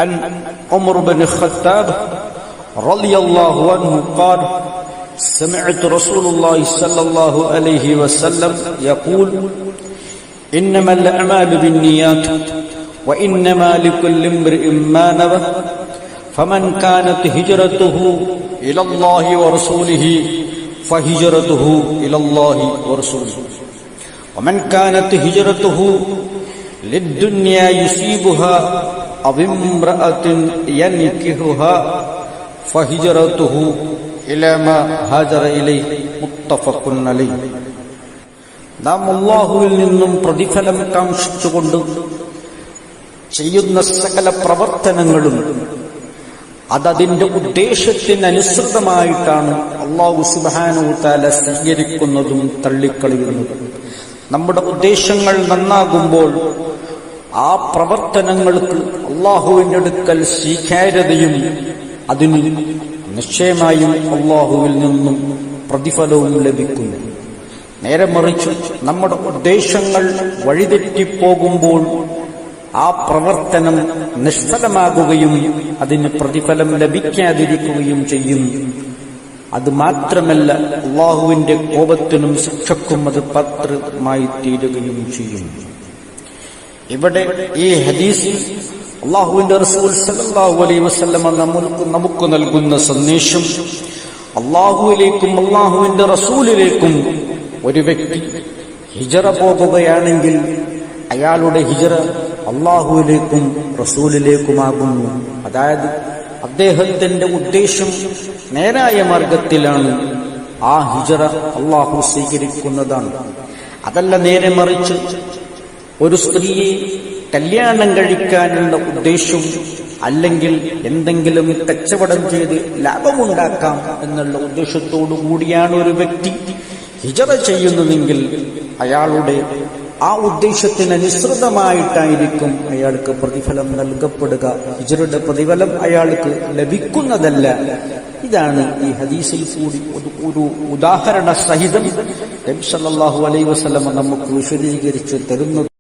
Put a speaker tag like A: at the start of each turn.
A: عن عمر بن الخطاب رضي الله عنه قال سمعت رسول الله صلى الله عليه وسلم يقول إنما الأعمال بالنيات وإنما لكل امرئ ما نوى فمن كانت هجرته إلى الله ورسوله فهجرته إلى الله ورسوله ومن كانت هجرته للدنيا يصيبها أو امرأة ينكحها فهجرته إلى ما هاجر إليه متفق عليه. നാം അല്ലാഹുവിൽ നിന്നും പ്രതിഫലം കാംക്ഷിച്ചുകൊണ്ട് ചെയ്യുന്ന സകല പ്രവർത്തനങ്ങളും അതതിന്റെ ഉദ്ദേശത്തിനനുസൃതമായിട്ടാണ് അല്ലാഹു സുബ്ഹാനഹു വതആല സ്വീകരിക്കുന്നതും തള്ളിക്കളയുന്നതും. നമ്മുടെ ഉദ്ദേശങ്ങൾ നന്നാകുമ്പോൾ ആ പ്രവർത്തനങ്ങൾക്ക് അല്ലാഹുവിന്റെ അടുക്കൽ സ്വീകാര്യതയും അതിന് നിശ്ചയമായും അല്ലാഹുവിൽ നിന്നും പ്രതിഫലവും ലഭിക്കുന്നു. നേരെ മറിച്ച് നമ്മുടെ ഉദ്ദേശങ്ങൾ വഴിതെറ്റിപ്പോകുമ്പോൾ ആ പ്രവർത്തനം നിഷ്ഫലമാകുകയും അതിന് പ്രതിഫലം ലഭിക്കാതിരിക്കുകയും ചെയ്യും. അത് മാത്രമല്ല, അല്ലാഹുവിന്റെ കോപത്തിനും ശിക്ഷക്കും അത് പാത്രമായി തീരുകയും ചെയ്യും. ഇവിടെ ഈ ഹദീസിൽ അല്ലാഹുവിന്റെ റസൂൽ സല്ലല്ലാഹു അലൈഹി വസല്ലമ നമുക്ക് നൽകുന്ന സന്ദേശം, അല്ലാഹുവിലേക്കും അല്ലാഹുവിന്റെ റസൂലിലേക്കും ഒരു വ്യക്തി ഹിജറ പോകുകയാണെങ്കിൽ അയാളുടെ ഹിജറ അല്ലാഹുവിലേക്കും റസൂലിലേക്കുമാകുന്നു. അതായത് അദ്ദേഹത്തിന്റെ ഉദ്ദേശം നേരായ മാർഗത്തിലാണ്, ആ ഹിജറ അല്ലാഹു സ്വീകരിക്കുന്നതാണ്. അതല്ല നേരെ മറിച്ച് ഒരു സ്ത്രീയെ കല്യാണം കഴിക്കാനുള്ള ഉദ്ദേശം അല്ലെങ്കിൽ എന്തെങ്കിലും കച്ചവടം ചെയ്ത് ലാഭമുണ്ടാക്കാം എന്നുള്ള ഉദ്ദേശത്തോടു കൂടിയാണ് ഒരു വ്യക്തി ഹിജറ ചെയ്യുന്നതെങ്കിൽ അയാളുടെ ആ ഉദ്ദേശത്തിനനുസൃതമായിട്ടായിരിക്കും അയാൾക്ക് പ്രതിഫലം നൽകപ്പെടുക. ഹിജറയുടെ പ്രതിഫലം അയാൾക്ക് ലഭിക്കുന്നതല്ല. ഇതാണ് ഈ ഹദീസിൽ കൂടി ഒരു ഉദാഹരണ സഹിതം നബി സല്ലല്ലാഹു അലൈഹി വസല്ലം നമുക്ക് വിശദീകരിച്ച് തരുന്നത്.